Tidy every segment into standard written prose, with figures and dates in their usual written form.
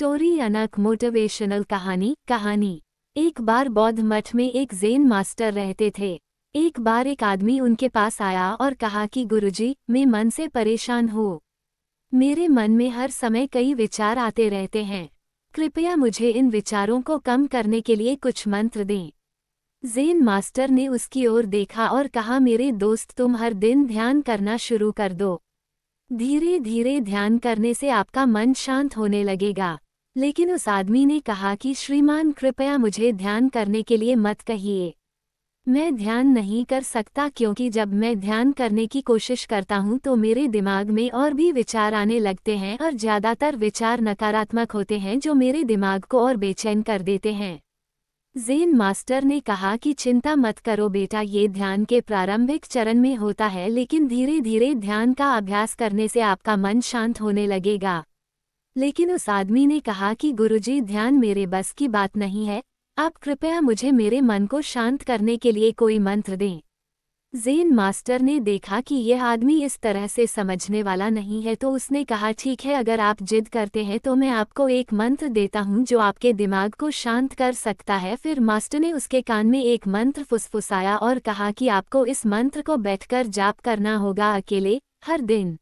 Story अनक motivational कहानी। एक बार बौद्ध मठ में एक ज़ेन मास्टर रहते थे। एक बार एक आदमी उनके पास आया और कहा कि गुरुजी, मैं मन से परेशान हूँ। मेरे मन में हर समय कई विचार आते रहते हैं। कृपया मुझे इन विचारों को कम करने के लिए कुछ मंत्र दें। ज़ेन मास्टर ने उसकी ओर देखा और कहा, मेरे दोस्त, तुम हर दिन ध्यान करना शुरू कर दो। धीरे धीरे ध्यान करने से आपका मन शांत होने लगेगा। लेकिन उस आदमी ने कहा कि श्रीमान, कृपया मुझे ध्यान करने के लिए मत कहिए। मैं ध्यान नहीं कर सकता क्योंकि जब मैं ध्यान करने की कोशिश करता हूँ तो मेरे दिमाग में और भी विचार आने लगते हैं और ज़्यादातर विचार नकारात्मक होते हैं जो मेरे दिमाग को और बेचैन कर देते हैं। ज़ेन मास्टर ने कहा कि चिंता मत करो बेटा, ये ध्यान के प्रारंभिक चरण में होता है, लेकिन धीरे धीरे ध्यान का अभ्यास करने से आपका मन शांत होने लगेगा। लेकिन उस आदमी ने कहा कि गुरुजी, ध्यान मेरे बस की बात नहीं है, आप कृपया मुझे मेरे मन को शांत करने के लिए कोई मंत्र दें। ज़ेन मास्टर ने देखा कि यह आदमी इस तरह से समझने वाला नहीं है तो उसने कहा, ठीक है, अगर आप जिद करते हैं तो मैं आपको एक मंत्र देता हूं जो आपके दिमाग को शांत कर सकता है। फिर मास्टर ने उसके कान में एक मंत्र फुसफुसाया और कहा कि आपको इस मंत्र को बैठकर जाप करना होगा, अकेले, हर दिन।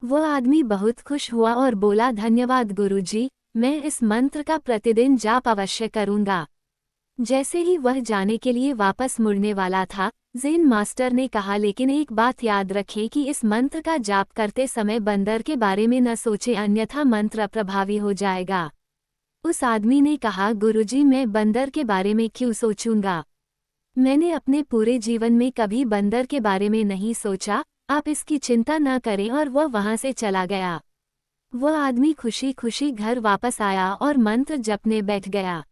वह आदमी बहुत खुश हुआ और बोला, धन्यवाद गुरुजी, मैं इस मंत्र का प्रतिदिन जाप अवश्य करूंगा। जैसे ही वह जाने के लिए वापस मुड़ने वाला था, ज़ेन मास्टर ने कहा, लेकिन एक बात याद रखें कि इस मंत्र का जाप करते समय बंदर के बारे में न सोचें, अन्यथा मंत्र अप्रभावी हो जाएगा। उस आदमी ने कहा, गुरुजी, मैं बंदर के बारे में क्यों सोचूंगा? मैंने अपने पूरे जीवन में कभी बंदर के बारे में नहीं सोचा, आप इसकी चिंता न करें। और वह वहां से चला गया। वह आदमी खुशी खुशी घर वापस आया और मंत्र जपने बैठ गया।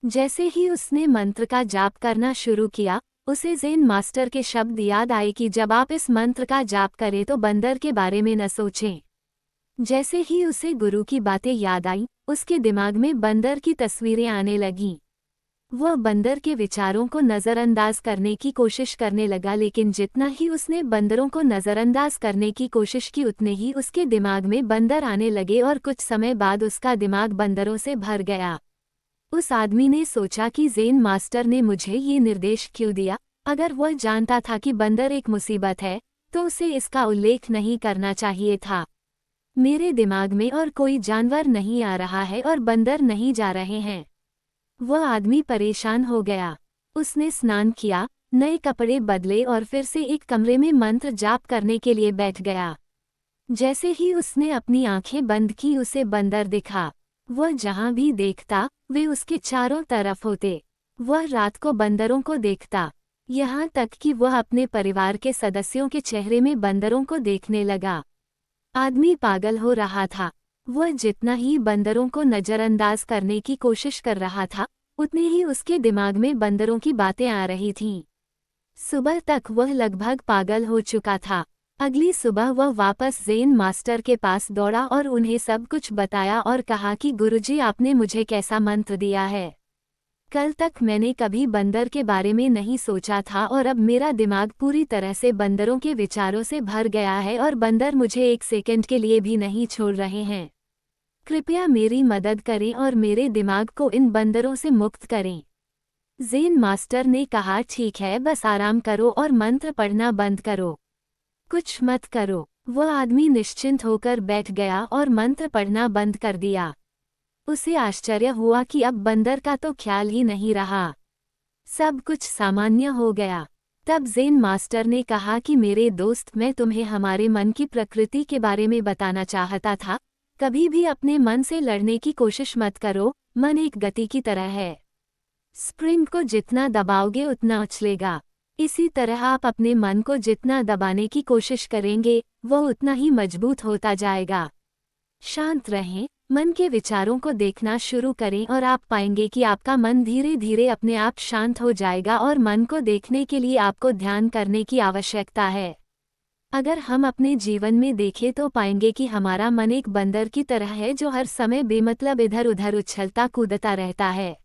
जैसे ही उसने मंत्र का जाप करना शुरू किया, उसे ज़ेन मास्टर के शब्द याद आए कि जब आप इस मंत्र का जाप करें तो बंदर के बारे में न सोचें। जैसे ही उसे गुरु की बातें याद आईं, उसके दिमाग में बंदर की तस्वीरें आने लगीं। वह बंदर के विचारों को नज़रअंदाज करने की कोशिश करने लगा, लेकिन जितना ही उसने बंदरों को नज़रअंदाज करने की कोशिश की उतने ही उसके दिमाग में बंदर आने लगे और कुछ समय बाद उसका दिमाग बंदरों से भर गया। उस आदमी ने सोचा कि ज़ेन मास्टर ने मुझे ये निर्देश क्यों दिया? अगर वह जानता था कि बंदर एक मुसीबत है तो उसे इसका उल्लेख नहीं करना चाहिए था। मेरे दिमाग में और कोई जानवर नहीं आ रहा है और बंदर नहीं जा रहे हैं। वह आदमी परेशान हो गया। उसने स्नान किया, नए कपड़े बदले और फिर से एक कमरे में मंत्र जाप करने के लिए बैठ गया। जैसे ही उसने अपनी आंखें बंद की, उसे बंदर दिखा। वह जहां भी देखता वे उसके चारों तरफ होते। वह रात को बंदरों को देखता, यहाँ तक कि वह अपने परिवार के सदस्यों के चेहरे में बंदरों को देखने लगा। आदमी पागल हो रहा था। वह जितना ही बंदरों को नज़रअंदाज करने की कोशिश कर रहा था, उतने ही उसके दिमाग में बंदरों की बातें आ रही थीं। सुबह तक वह लगभग पागल हो चुका था। अगली सुबह वह वापस ज़ेन मास्टर के पास दौड़ा और उन्हें सब कुछ बताया और कहा कि गुरुजी, आपने मुझे कैसा मंत्र दिया है? कल तक मैंने कभी बंदर के बारे में नहीं सोचा था और अब मेरा दिमाग पूरी तरह से बंदरों के विचारों से भर गया है और बंदर मुझे एक सेकंड के लिए भी नहीं छोड़ रहे हैं। कृपया मेरी मदद करें और मेरे दिमाग को इन बंदरों से मुक्त करें। ज़ेन मास्टर ने कहा, ठीक है, बस आराम करो और मंत्र पढ़ना बंद करो, कुछ मत करो। वह आदमी निश्चिंत होकर बैठ गया और मंत्र पढ़ना बंद कर दिया। उसे आश्चर्य हुआ कि अब बंदर का तो ख्याल ही नहीं रहा। सब कुछ सामान्य हो गया। तब ज़ेन मास्टर ने कहा कि मेरे दोस्त, मैं तुम्हें हमारे मन की प्रकृति के बारे में बताना चाहता था। कभी भी अपने मन से लड़ने की कोशिश मत करो। मन एक गति की तरह है। स्प्रिंग को जितना दबाओगे उतना उछलेगा। इसी तरह आप अपने मन को जितना दबाने की कोशिश करेंगे, वह उतना ही मजबूत होता जाएगा। शांत रहें, मन के विचारों को देखना शुरू करें और आप पाएंगे कि आपका मन धीरे धीरे अपने आप शांत हो जाएगा और मन को देखने के लिए आपको ध्यान करने की आवश्यकता है। अगर हम अपने जीवन में देखें तो पाएंगे कि हमारा मन एक बंदर की तरह है जो हर समय बेमतलब इधर उधर उछलता कूदता रहता है।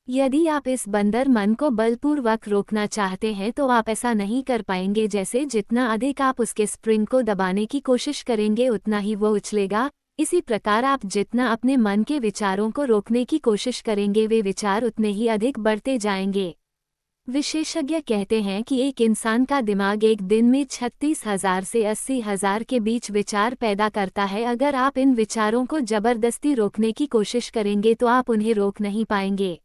यदि आप इस बंदर मन को बलपूर्वक रोकना चाहते हैं तो आप ऐसा नहीं कर पाएंगे। जैसे जितना अधिक आप उसके स्प्रिंग को दबाने की कोशिश करेंगे उतना ही वो उछलेगा। इसी प्रकार आप जितना अपने मन के विचारों को रोकने की कोशिश करेंगे वे विचार उतने ही अधिक बढ़ते जाएंगे। विशेषज्ञ कहते हैं कि एक इंसान का दिमाग एक दिन में 36,000 से 80,000 के बीच विचार पैदा करता है। अगर आप इन विचारों को जबरदस्ती रोकने की कोशिश करेंगे तो आप उन्हें रोक नहीं पाएंगे।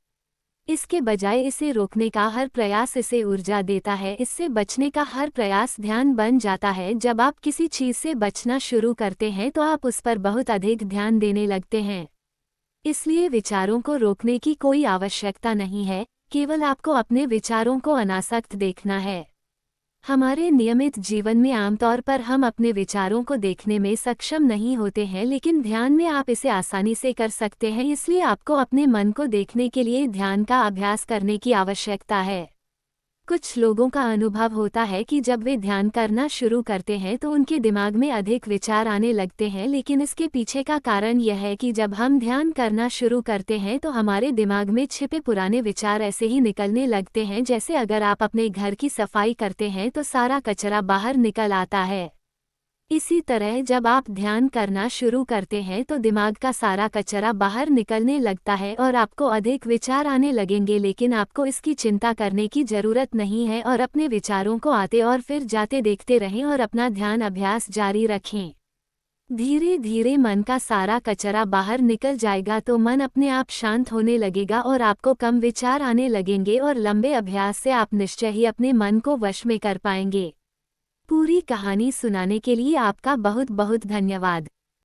इसके बजाय इसे रोकने का हर प्रयास इसे ऊर्जा देता है। इससे बचने का हर प्रयास ध्यान बन जाता है। जब आप किसी चीज़ से बचना शुरू करते हैं तो आप उस पर बहुत अधिक ध्यान देने लगते हैं। इसलिए विचारों को रोकने की कोई आवश्यकता नहीं है, केवल आपको अपने विचारों को अनासक्त देखना है। हमारे नियमित जीवन में आमतौर पर हम अपने विचारों को देखने में सक्षम नहीं होते हैं, लेकिन ध्यान में आप इसे आसानी से कर सकते हैं। इसलिए आपको अपने मन को देखने के लिए ध्यान का अभ्यास करने की आवश्यकता है। कुछ लोगों का अनुभव होता है कि जब वे ध्यान करना शुरू करते हैं तो उनके दिमाग में अधिक विचार आने लगते हैं, लेकिन इसके पीछे का कारण यह है कि जब हम ध्यान करना शुरू करते हैं तो हमारे दिमाग में छिपे पुराने विचार ऐसे ही निकलने लगते हैं, जैसे अगर आप अपने घर की सफाई करते हैं तो सारा कचरा बाहर निकल आता है। इसी तरह जब आप ध्यान करना शुरू करते हैं तो दिमाग का सारा कचरा बाहर निकलने लगता है और आपको अधिक विचार आने लगेंगे, लेकिन आपको इसकी चिंता करने की ज़रूरत नहीं है और अपने विचारों को आते और फिर जाते देखते रहें और अपना ध्यान अभ्यास जारी रखें। धीरे धीरे मन का सारा कचरा बाहर निकल जाएगा तो मन अपने आप शांत होने लगेगा और आपको कम विचार आने लगेंगे और लंबे अभ्यास से आप निश्चय ही अपने मन को वश में कर पाएंगे। पूरी कहानी सुनाने के लिए आपका बहुत बहुत धन्यवाद।